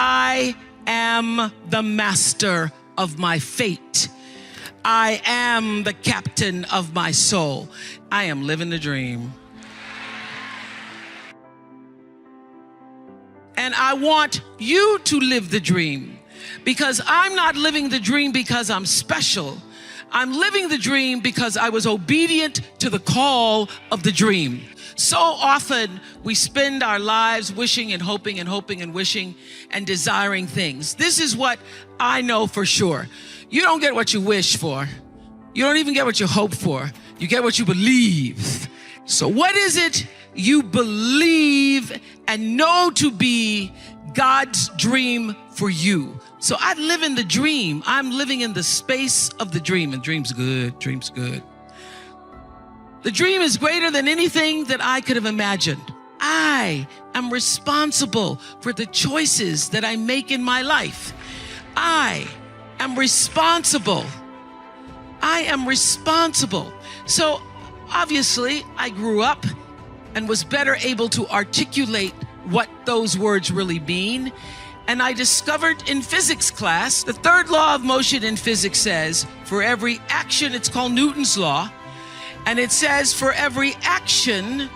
I am the master of my fate. I am the captain of my soul. I am living the dream. And I want you to live the dream, because I'm not living the dream because I'm special. I'm living the dream because I was obedient to the call of the dream. So often we spend our lives wishing and hoping and hoping and wishing and desiring things. This is what I know for sure. You don't get what you wish for. You don't even get what you hope for. You get what you believe. So what is it you believe and know to be God's dream for you? So I live in the dream. I'm living in the space of the dream, and dream's good, dream's good. The dream is greater than anything that I could have imagined. I am responsible for the choices that I make in my life. I am responsible. I am responsible. So obviously I grew up and was better able to articulate what those words really mean. And I discovered in physics class, the third law of motion in physics says, for every action, it's called Newton's law, and it says for every action,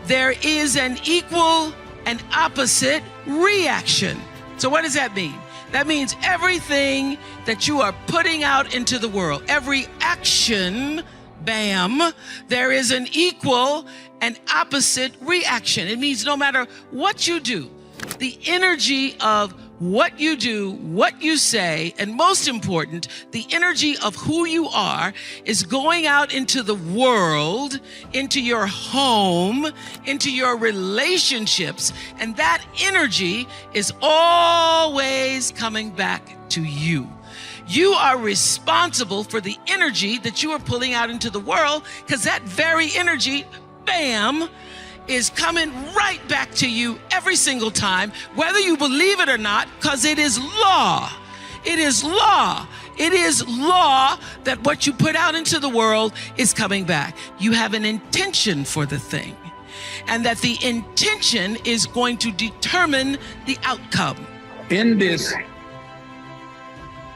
there is an equal and opposite reaction. So what does that mean? That means everything that you are putting out into the world, every action, bam, there is an equal and opposite reaction. It means no matter what you do, the energy of what you do, what you say, and most important, the energy of who you are is going out into the world, into your home, into your relationships, and that energy is always coming back to you. You are responsible for the energy that you are pulling out into the world, because that very energy, bam, is coming right back to you every single time, whether you believe it or not, because it is law. It is law. It is law that what you put out into the world is coming back. You have an intention for the thing, and that the intention is going to determine the outcome. In this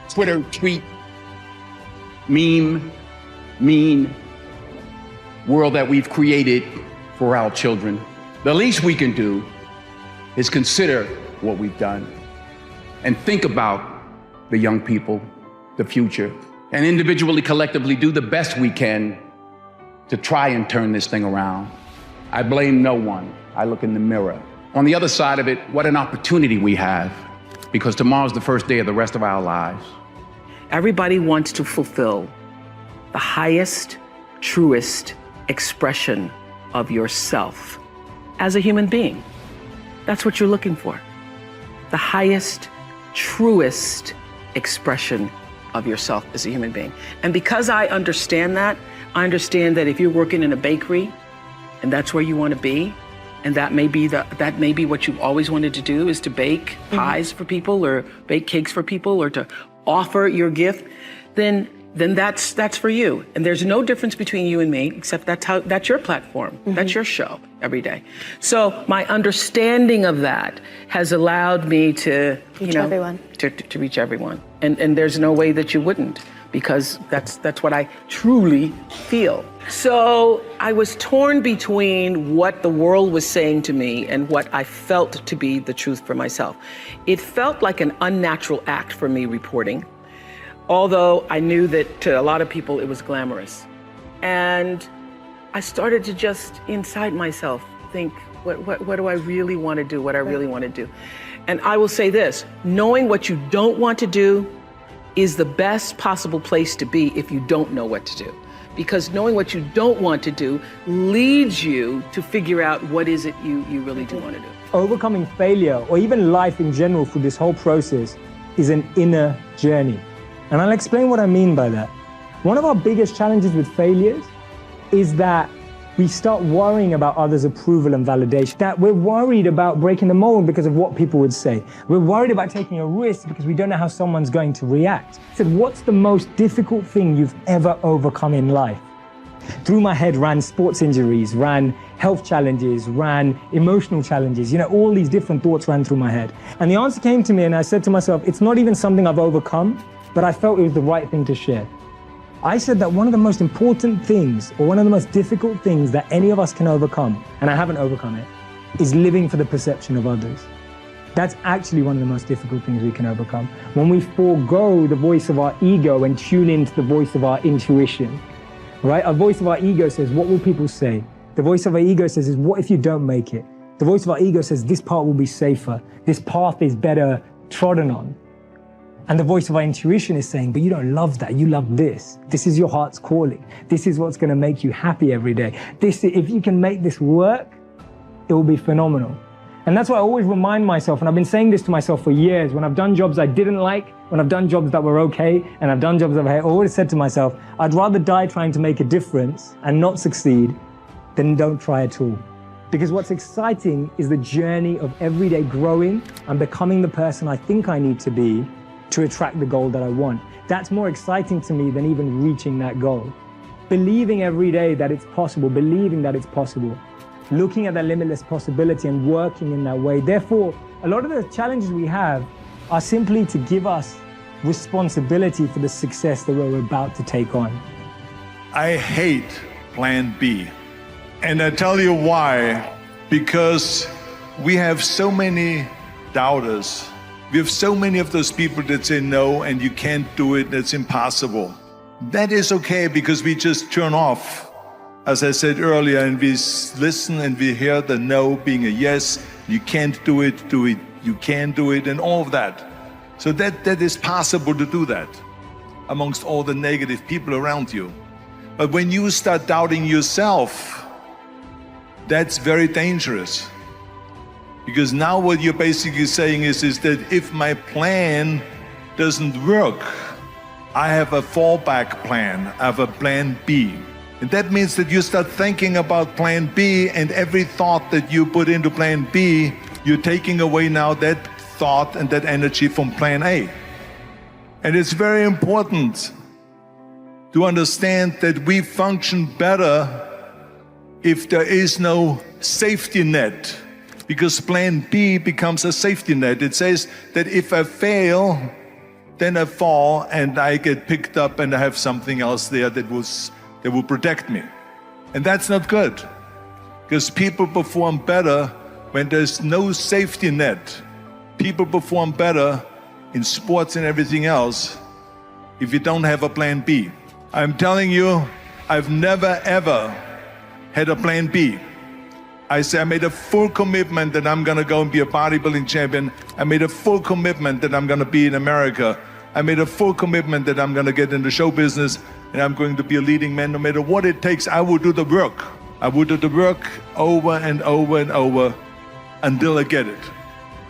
Twitter tweet, mean world that we've created for our children, the least we can do is consider what we've done and think about the young people, the future, and individually, collectively do the best we can to try and turn this thing around. I blame no one. I look in the mirror. On the other side of it, what an opportunity we have, because tomorrow's the first day of the rest of our lives. Everybody wants to fulfill the highest, truest expression of yourself as a human being. That's what you're looking for. The highest, truest expression of yourself as a human being. And because I understand that if you're working in a bakery and that's where you want to be, and that may be what you've always wanted to do, is to bake pies for people or bake cakes for people or to offer your gift, then that's for you. And there's no difference between you and me, except that's your platform. That's your show every day. So my understanding of that has allowed me to reach everyone. To reach everyone. And there's no way that you wouldn't, because that's what I truly feel. So I was torn between what the world was saying to me and what I felt to be the truth for myself. It felt like an unnatural act for me reporting, although I knew that to a lot of people it was glamorous. And I started to just inside myself think, what do I really want to do, what I really want to do. And I will say this, knowing what you don't want to do is the best possible place to be if you don't know what to do. Because knowing what you don't want to do leads you to figure out what is it you really do want to do. Overcoming failure, or even life in general through this whole process, is an inner journey. And I'll explain what I mean by that. One of our biggest challenges with failures is that we start worrying about others' approval and validation. That we're worried about breaking the mold because of what people would say. We're worried about taking a risk because we don't know how someone's going to react. I said, what's the most difficult thing you've ever overcome in life? Through my head ran sports injuries, ran health challenges, ran emotional challenges. All these different thoughts ran through my head. And the answer came to me, and I said to myself, it's not even something I've overcome, but I felt it was the right thing to share. I said that one of the most important things, or one of the most difficult things that any of us can overcome, and I haven't overcome it, is living for the perception of others. That's actually one of the most difficult things we can overcome. When we forego the voice of our ego and tune into the voice of our intuition, right? A voice of our ego says, what will people say? The voice of our ego says, what if you don't make it? The voice of our ego says, this part will be safer. This path is better trodden on. And the voice of our intuition is saying, but you don't love that, you love this. This is your heart's calling. This is what's gonna make you happy every day. If you can make this work, it will be phenomenal. And that's why I always remind myself, and I've been saying this to myself for years, when I've done jobs I didn't like, when I've done jobs that were okay, and I've done jobs that I always said to myself, I'd rather die trying to make a difference and not succeed than don't try at all. Because what's exciting is the journey of every day growing and becoming the person I think I need to be to attract the goal that I want. That's more exciting to me than even reaching that goal. Believing every day that it's possible, believing that it's possible, looking at that limitless possibility and working in that way. Therefore, a lot of the challenges we have are simply to give us responsibility for the success that we're about to take on. I hate plan B. And I tell you why. Because we have so many doubters. We have so many of those people that say no and you can't do it, that's impossible. That is okay because we just turn off, as I said earlier, and we listen and we hear the no being a yes. You can't do it, you can do it, and all of that. So that is possible to do that amongst all the negative people around you. But when you start doubting yourself, that's very dangerous. Because now what you're basically saying is that if my plan doesn't work, I have a fallback plan, I have a plan B. And that means that you start thinking about plan B, and every thought that you put into plan B, you're taking away now that thought and that energy from plan A. And it's very important to understand that we function better if there is no safety net. Because plan B becomes a safety net. It says that if I fail, then I fall and I get picked up and I have something else there that will protect me. And that's not good. Because people perform better when there's no safety net. People perform better in sports and everything else if you don't have a plan B. I'm telling you, I've never ever had a plan B. I made a full commitment that I'm gonna go and be a bodybuilding champion. I made a full commitment that I'm gonna be in America. I made a full commitment that I'm gonna get in the show business and I'm going to be a leading man. No matter what it takes, I will do the work. I will do the work over and over and over until I get it.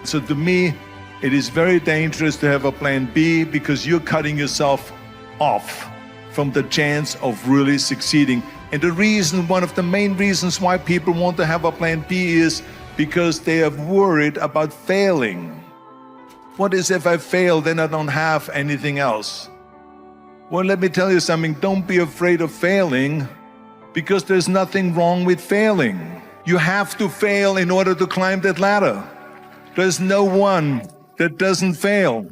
So to me, it is very dangerous to have a plan B because you're cutting yourself off from the chance of really succeeding. And the reason, one of the main reasons why people want to have a plan B is because they are worried about failing. What is if I fail, then I don't have anything else? Well, let me tell you something, don't be afraid of failing because there's nothing wrong with failing. You have to fail in order to climb that ladder. There's no one that doesn't fail.